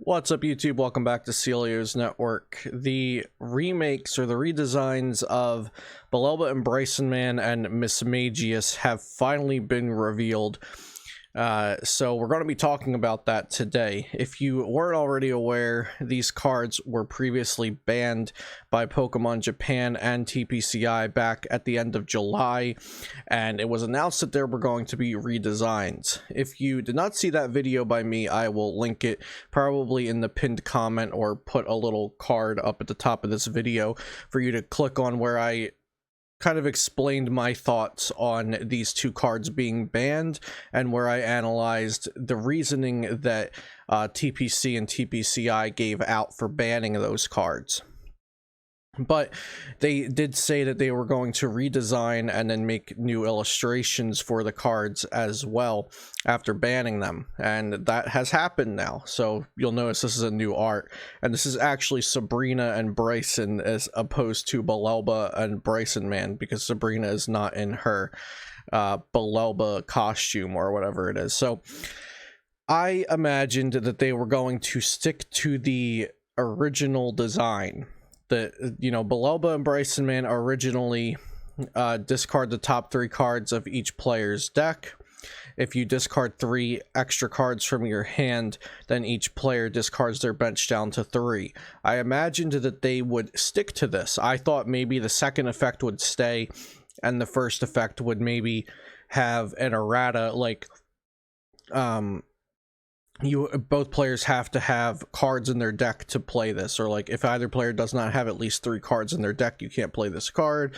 What's up, YouTube? Welcome back to Celio's Network. The remakes or the redesigns of Belelba and Bryson Man and Miss Magis have finally been revealed. So we're going to be talking about that today. If you weren't already aware, these cards were previously banned by Pokemon Japan and TPCI back at the end of July, and it was announced that there were going to be redesigns. If you did not see that video by me, I will link it probably in the pinned comment or put a little card up at the top of this video for you to click on, where I kind of explained my thoughts on these two cards being banned and where I analyzed the reasoning that TPC and TPCI gave out for banning those cards. But they did say that they were going to redesign and then make new illustrations for the cards as well after banning them, and that has happened now. So you'll notice this is a new art, and this is actually Sabrina and Bryson as opposed to Belelba and Bryson Man, because Sabrina is not in her Belelba costume or whatever it is. So I imagined that they were going to stick to the original design. Belelba and Bryson Man originally discard the top 3 cards of each player's deck. If you discard 3 extra cards from your hand, then each player discards their bench down to 3. I imagined that they would stick to this. I thought maybe the second effect would stay and the first effect would have an errata, like both players have to have cards in their deck to play this, or like if either player does not have at least 3 cards in their deck, you can't play this card,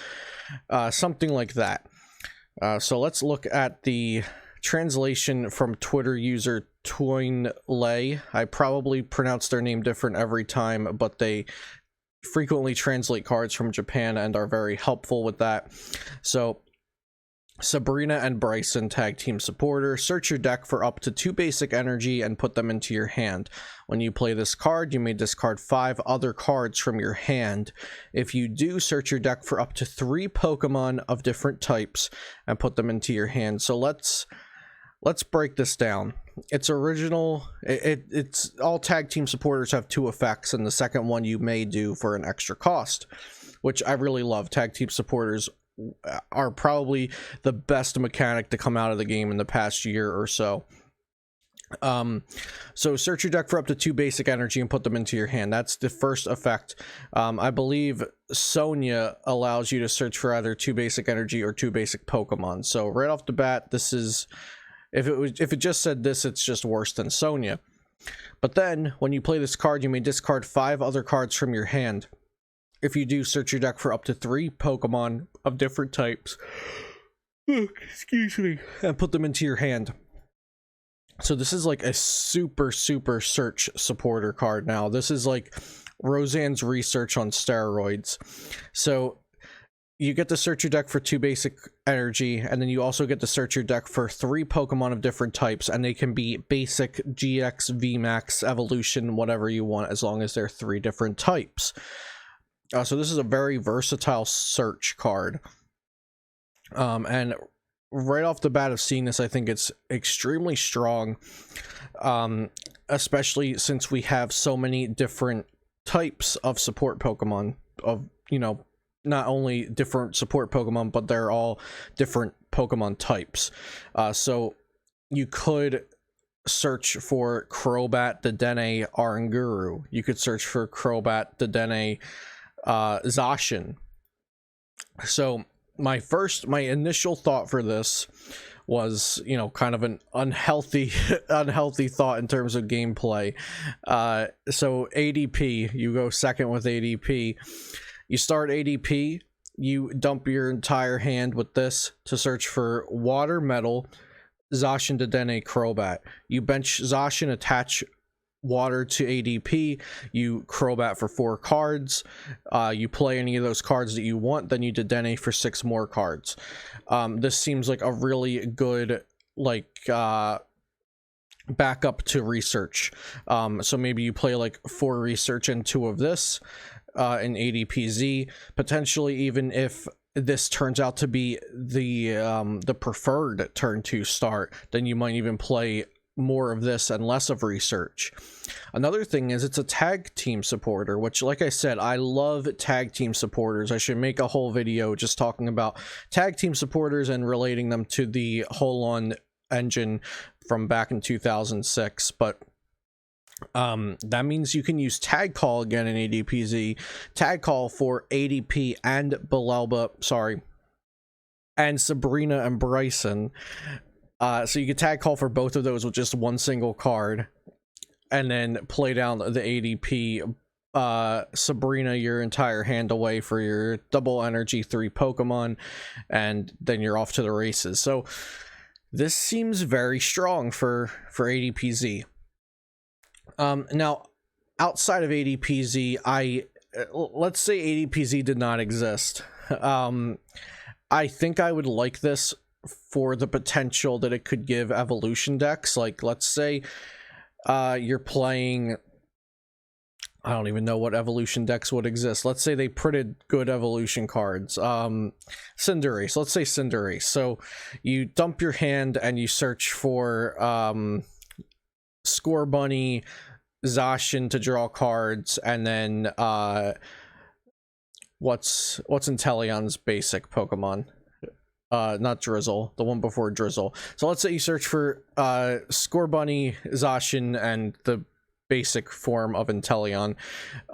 something like that. So let's look at the translation from Twitter user Toinlay. I probably pronounce their name different every time, but they frequently translate cards from Japan and are very helpful with that. So Sabrina and Bryson, tag team supporter. Search your deck for up to 2 basic energy and put them into your hand. When you play this card, you may discard 5 other cards from your hand. If you do, search your deck for up to 3 Pokemon of different types and put them into your hand. So let's break this down. It's original. It's all tag team supporters have 2 effects, and the second one you may do for an extra cost, which I really love. Tag team supporters are probably the best mechanic to come out of the game in the past year or so. So search your deck for up to 2 basic energy and put them into your hand. That's the first effect. I believe Sonia allows you to search for either 2 basic energy or 2 basic Pokemon. So right off the bat, this is, if it just said this, it's just worse than Sonia. But then when you play this card, you may discard 5 other cards from your hand. If you do, search your deck for up to 3 Pokemon of different types. Excuse me. And put them into your hand. So this is like a super search supporter card now. This is like Roseanne's research on steroids. So you get to search your deck for 2 basic energy, and then you also get to search your deck for 3 Pokemon of different types, and they can be basic, GX, VMAX, evolution, whatever you want, as long as they're 3 different types. So this is a very versatile search card. And right off the bat of seeing this, I think it's extremely strong, especially since we have so many different types of support Pokemon, of, not only different support Pokemon, but they're all different Pokemon types. So you could search for Crobat, Dedenne, Oranguru. You could search for Crobat, Dedenne, Zacian. So my initial thought for this was, kind of an unhealthy thought in terms of gameplay. So ADP, you go second with ADP. You start ADP, you dump your entire hand with this to search for Water, Metal, Zacian, Dedenne, Crobat. You bench Zacian, attach Water to ADP, you Crobat for 4 cards, you play any of those cards that you want, then you Dedenne for 6 more cards. This seems like a really good backup to research. So maybe you play like 4 research and 2 of this in ADPZ, potentially, even if this turns out to be the preferred turn 2 start, then you might even play more of this and less of research. Another thing is it's a tag team supporter, which, like I said, I love tag team supporters. I should make a whole video just talking about tag team supporters and relating them to the Holon engine from back in 2006. But that means you can use tag call again in ADPZ, tag call for ADP and and Sabrina and Bryson. So you can tag call for both of those with just one single card, and then play down the ADP Sabrina your entire hand away for your double energy 3 Pokemon, and then you're off to the races. So this seems very strong for ADPZ. Now, outside of ADPZ, let's say ADPZ did not exist. I think I would like this for the potential that it could give evolution decks. Like, let's say you're playing, I don't even know what evolution decks would exist. Let's say they printed good evolution cards. Cinderace, let's say Cinderace. So you dump your hand and you search for Score Bunny, Zacian to draw cards, and then what's Inteleon's basic Pokemon? Not Drizzle, the one before Drizzle. So let's say you search for Score Bunny, Zacian, and the basic form of Inteleon,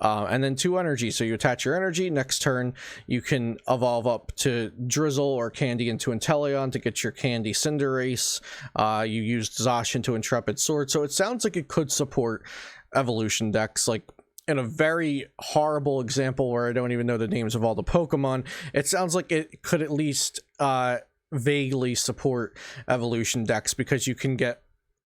and then 2 energy. So you attach your energy. Next turn, you can evolve up to Drizzle or Candy into Inteleon to get your Candy Cinderace. You used Zacian to Intrepid Sword. So it sounds like it could support evolution decks. Like, in a very horrible example where I don't even know the names of all the Pokemon, it sounds like it could at least vaguely support evolution decks, because you can get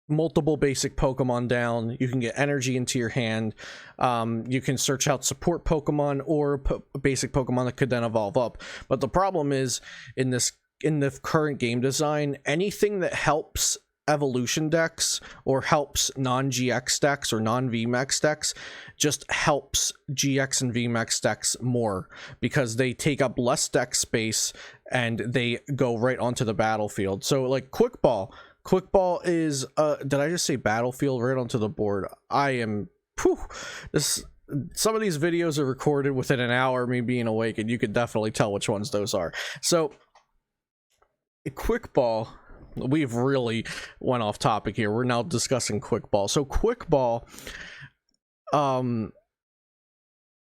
multiple basic Pokemon down, you can get energy into your hand, you can search out support Pokemon or basic Pokemon that could then evolve up. But the problem is, in the current game design, anything that helps evolution decks or helps non-GX decks or non-VMAX decks just helps GX and VMAX decks more, because they take up less deck space and they go right onto the battlefield. So like Quickball is did I just say battlefield? Right onto the board. Some of these videos are recorded within an hour of me being awake, and you could definitely tell which ones those are. So Quickball, we've really went off topic here. We're now discussing Quickball. So Quickball,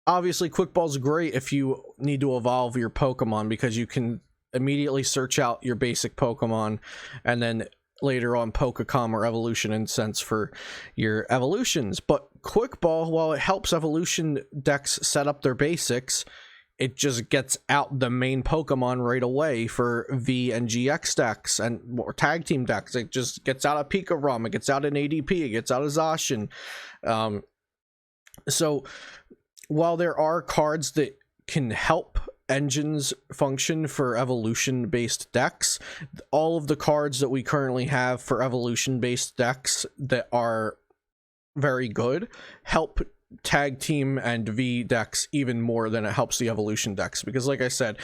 obviously Quickball's great if you need to evolve your Pokemon, because you can immediately search out your basic Pokemon and then later on Pokecom or Evolution Incense for your evolutions. But Quickball, while it helps evolution decks set up their basics, it just gets out the main Pokemon right away for V and GX decks and more tag team decks. It just gets out a Pikarom, it gets out an ADP, it gets out a Zacian. So while there are cards that can help engines function for evolution based decks, all of the cards that we currently have for evolution based decks that are very good help tag team and V decks even more than it helps the evolution decks. Because like I said,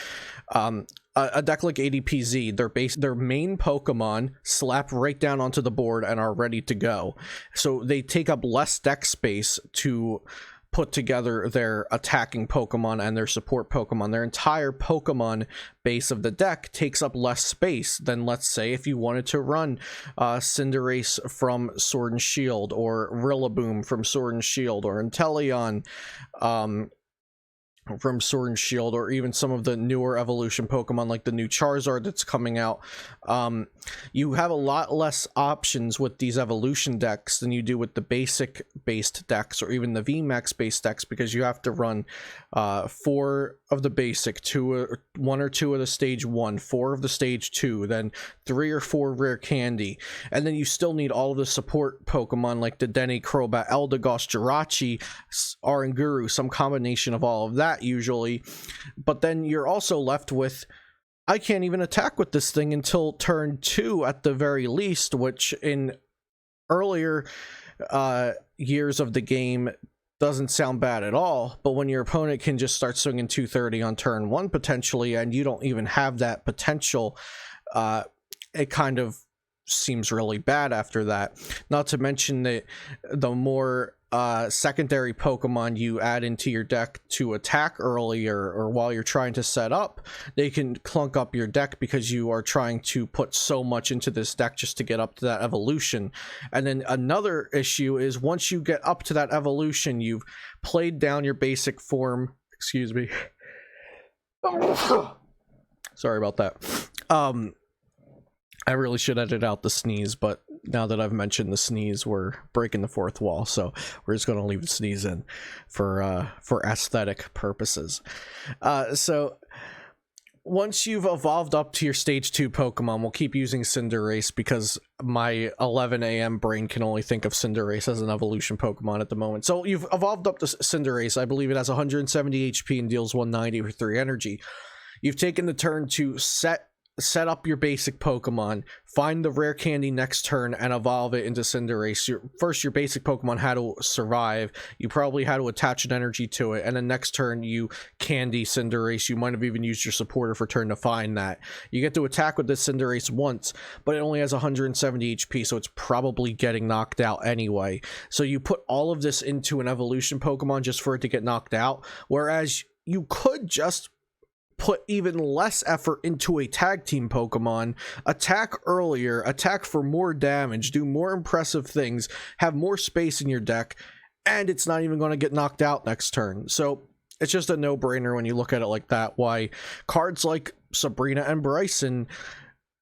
a deck like ADPZ, their main Pokemon slap right down onto the board and are ready to go, so they take up less deck space to put together their attacking Pokemon and their support Pokemon. Their entire Pokemon base of the deck takes up less space than, let's say, if you wanted to run Cinderace from Sword and Shield, or Rillaboom from Sword and Shield, or Inteleon from Sword and Shield, or even some of the newer evolution Pokemon like the new Charizard that's coming out. You have a lot less options with these evolution decks than you do with the basic based decks or even the VMAX based decks, because you have to run 4 of the basic, 1 or 2 of the stage 1, 4 of the stage 2, then 3 or 4 rare candy, and then you still need all of the support Pokemon like the Denny, Crobat, Eldegoss, Jirachi, Oranguru, some combination of all of that usually. But then you're also left with, I can't even attack with this thing until turn 2 at the very least, which in earlier years of the game doesn't sound bad at all. But when your opponent can just start swinging 230 on turn 1 potentially, and you don't even have that potential, it kind of seems really bad after that. Not to mention that the more secondary Pokemon you add into your deck to attack earlier or while you're trying to set up, they can clunk up your deck because you are trying to put so much into this deck just to get up to that evolution. And then another issue is once you get up to that evolution, you've played down your basic form. Excuse me. Sorry about that. I really should edit out the sneeze, but now that I've mentioned the sneeze, we're breaking the fourth wall, so we're just going to leave the sneeze in for aesthetic purposes. So once you've evolved up to your stage 2 Pokemon, we'll keep using Cinderace because my 11 a.m. brain can only think of Cinderace as an evolution Pokemon at the moment. So you've evolved up to Cinderace. I believe it has 170 HP and deals 190 for 3 energy. You've taken the turn to set up your basic Pokemon, find the rare candy next turn, and evolve it into Cinderace. Your basic Pokemon had to survive. You probably had to attach an energy to it, and then next turn you candy Cinderace. You might have even used your supporter for turn to find that. You get to attack with this Cinderace once, but it only has 170 HP, so it's probably getting knocked out anyway. So you put all of this into an evolution Pokemon just for it to get knocked out, whereas you could just put even less effort into a tag team Pokemon, attack earlier, attack for more damage, do more impressive things, have more space in your deck, and it's not even going to get knocked out next turn. So it's just a no-brainer when you look at it like that, why cards like Sabrina and Bryson,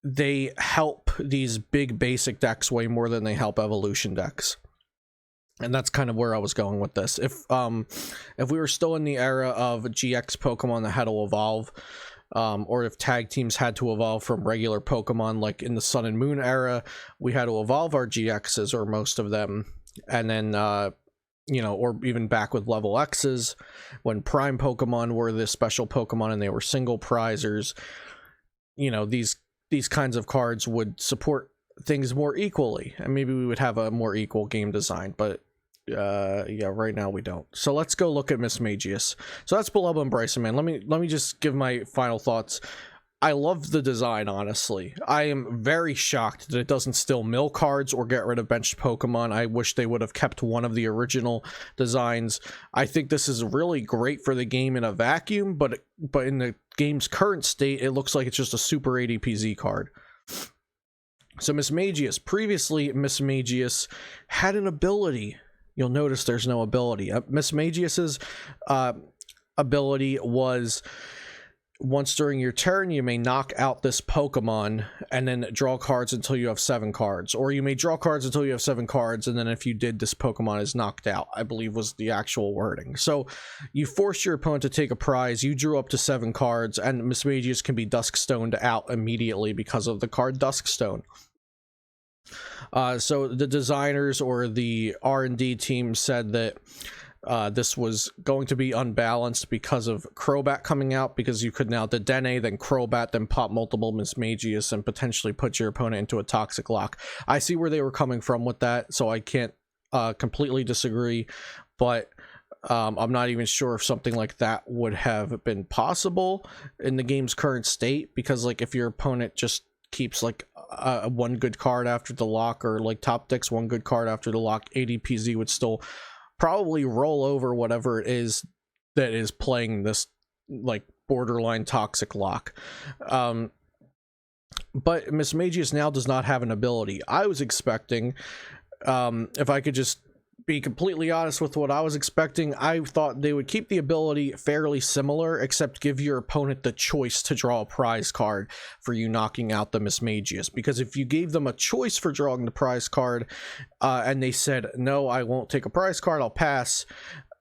they help these big basic decks way more than they help evolution decks. And that's kind of where I was going with this. If we were still in the era of GX Pokemon that had to evolve, or if tag teams had to evolve from regular Pokemon, like in the Sun and Moon era, we had to evolve our GXs, or most of them, and then you know, or even back with level X's, when Prime Pokemon were the special Pokemon and they were single prizers, you know, these kinds of cards would support things more equally, and maybe we would have a more equal game design, but yeah, right now we don't. So let's go look at Miss Magius. So that's Belubba and Bryson, man. Let me just give my final thoughts. I love the design, honestly. I am very shocked that it doesn't still mill cards or get rid of benched Pokemon. I wish they would have kept one of the original designs. I think this is really great for the game in a vacuum, but in the game's current state, it looks like it's just a super ADPZ card. So Miss Magius, previously Miss Magius had an ability. You'll notice there's no ability. Miss Magius's ability was, once during your turn, you may knock out this Pokemon and then draw cards until you have 7 cards. Or you may draw cards until you have 7 cards, and then if you did, this Pokemon is knocked out, I believe was the actual wording. So you force your opponent to take a prize, you drew up to 7 cards, and Miss Magius can be Dusk-Stoned out immediately because of the card Dusk-Stone. So the designers or the R&D team said that this was going to be unbalanced because of Crobat coming out, because you could now Dedenne, then Crobat, then pop multiple Miss Magius and potentially put your opponent into a toxic lock. I see where they were coming from with that, so I can't completely disagree, but I'm not even sure if something like that would have been possible in the game's current state, because like if your opponent just keeps like one good card after the lock, or like top decks one good card after the lock, ADPZ would still probably roll over whatever it is that is playing this like borderline toxic lock. But Miss Magius now does not have an ability. I was expecting, if I could just be completely honest with what I was expecting, I thought they would keep the ability fairly similar, except give your opponent the choice to draw a prize card for you knocking out the Miss Magius. Because if you gave them a choice for drawing the prize card, and they said, no, I won't take a prize card, I'll pass,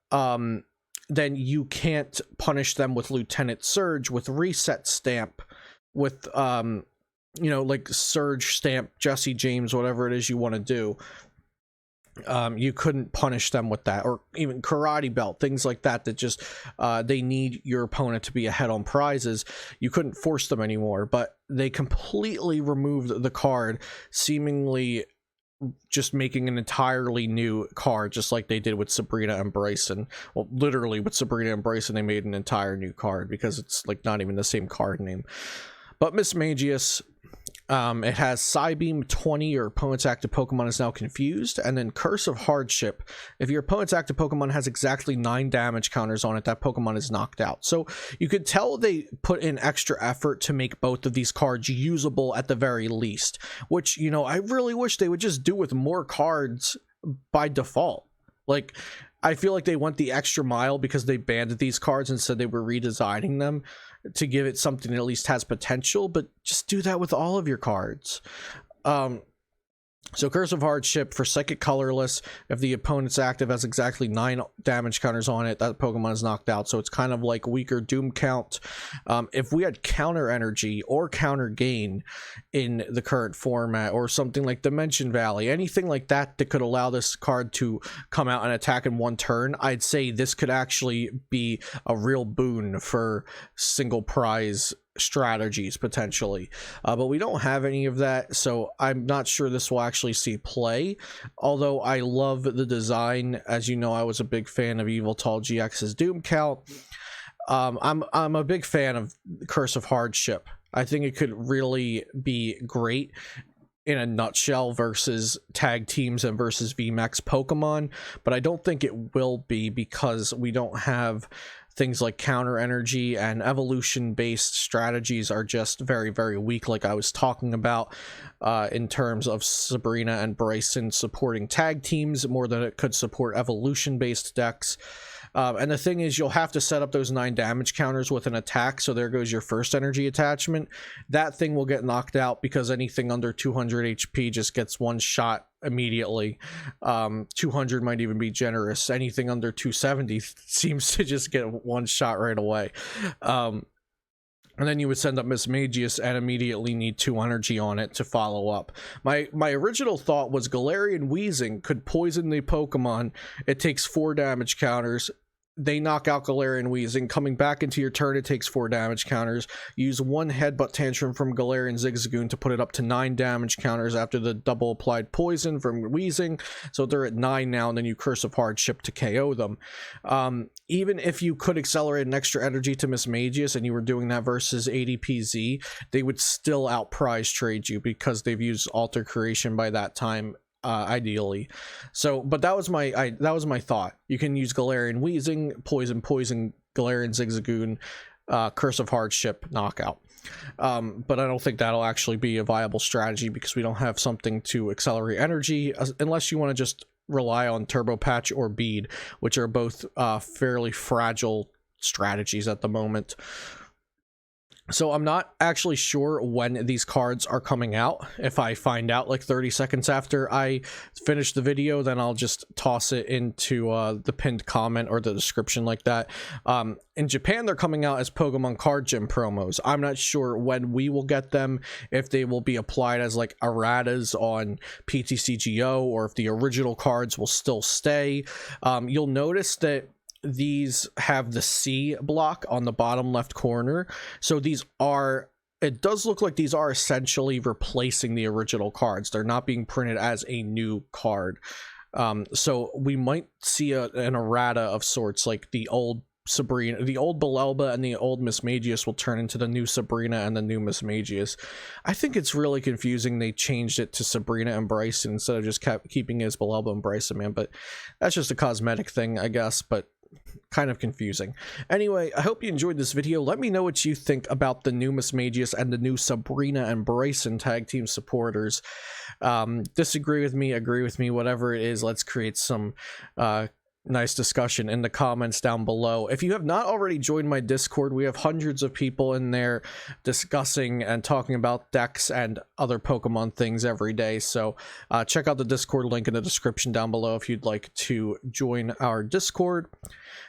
then you can't punish them with Lieutenant Surge, with Reset Stamp, with, you know, like Surge Stamp, Jesse James, whatever it is you want to do. You couldn't punish them with that, or even Karate Belt, things like that, that just they need your opponent to be ahead on prizes. You couldn't force them anymore, but they completely removed the card, seemingly just making an entirely new card, just like they did with Sabrina and Bryson. Well, literally with Sabrina and Bryson, they made an entire new card, because it's like not even the same card name. But Miss Magius, It has Psybeam 20, your opponent's active Pokemon is now confused, and then Curse of Hardship. If your opponent's active Pokemon has exactly 9 damage counters on it, that Pokemon is knocked out. So you could tell they put in extra effort to make both of these cards usable at the very least, which, you know, I really wish they would just do with more cards by default. Like, I feel like they went the extra mile because they banned these cards and said they were redesigning them to give it something that at least has potential, but just do that with all of your cards. So Curse of Hardship for Psychic Colorless, if the opponent's active has exactly 9 damage counters on it, that Pokemon is knocked out. So it's kind of like weaker Doom Count. If we had Counter Energy or Counter Gain in the current format, or something like Dimension Valley, anything like that that could allow this card to come out and attack in one turn, I'd say this could actually be a real boon for single prize strategies potentially, but we don't have any of that, so I'm not sure this will actually see play. Although I love the design, as you know, I was a big fan of Yveltal GX's Doom Count. I'm a big fan of Curse of Hardship. I think it could really be great in a nutshell versus tag teams and versus VMAX Pokemon, but I don't think it will be because we don't have things like Counter Energy, and evolution based strategies are just very, very weak, like I was talking about in terms of Sabrina and Bryson supporting tag teams more than it could support evolution based decks. And the thing is, you'll have to set up those 9 damage counters with an attack, so there goes your first energy attachment. That thing will get knocked out because anything under 200 HP just gets one shot immediately. 200 might even be generous. Anything under 270 seems to just get one shot right away. And then you would send up Miss Magis and immediately need 2 energy on it to follow up. My original thought was Galarian Wheezing could poison the Pokemon. It takes 4 damage counters. They knock out Galarian Wheezing. Coming back into your turn, it takes 4 damage counters. Use 1 Headbutt Tantrum from Galarian Zigzagoon to put it up to 9 damage counters after the double applied poison from Wheezing. So they're at 9 now, and then you Curse of Hardship to KO them. Even if you could accelerate an extra energy to Miss Magius and you were doing that versus ADPZ, they would still outprice trade you because they've used Alter Creation by that time. Ideally. So, but that was my thought. You can use Galarian Wheezing, Poison, Galarian Zigzagoon, Curse of Hardship, knockout. But I don't think that'll actually be a viable strategy because we don't have something to accelerate energy, unless you want to just rely on Turbo Patch or Bead, which are both fairly fragile strategies at the moment. So I'm not actually sure when these cards are coming out. If I find out like 30 seconds after I finish the video, then I'll just toss it into the pinned comment or the description like that. In Japan, they're coming out as Pokemon Card Gym promos. I'm not sure when we will get them, if they will be applied as like erratas on PTCGO, or if the original cards will still stay. You'll notice that these have the C block on the bottom left corner, so these are, it does look like these are essentially replacing the original cards. They're not being printed as a new card. So we might see an errata of sorts, like the old Sabrina, the old Belelba and the old Miss Magius will turn into the new Sabrina and the new Miss Magius. I think it's really confusing they changed it to Sabrina and Bryson instead of just keeping it as Belelba and Bryson, man, but that's just a cosmetic thing, I guess, but kind of confusing. Anyway, I hope you enjoyed this video. Let me know what you think about the new Miss Magius and the new Sabrina and Bryson tag team supporters. Disagree with me, agree with me, whatever it is, let's create some nice discussion in the comments down below. If you have not already joined my Discord, we have hundreds of people in there discussing and talking about decks and other Pokemon things every day, so check out the Discord link in the description down below if you'd like to join our Discord.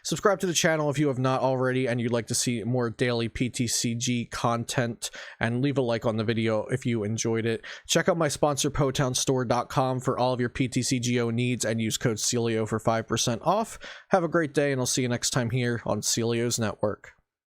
Subscribe to the channel if you have not already and you'd like to see more daily PTCG content, and leave a like on the video if you enjoyed it. Check out my sponsor PotownStore.com for all of your PTCGO needs and use code Celio for 5% off. Have a great day, and I'll see you next time here on Celio's Network.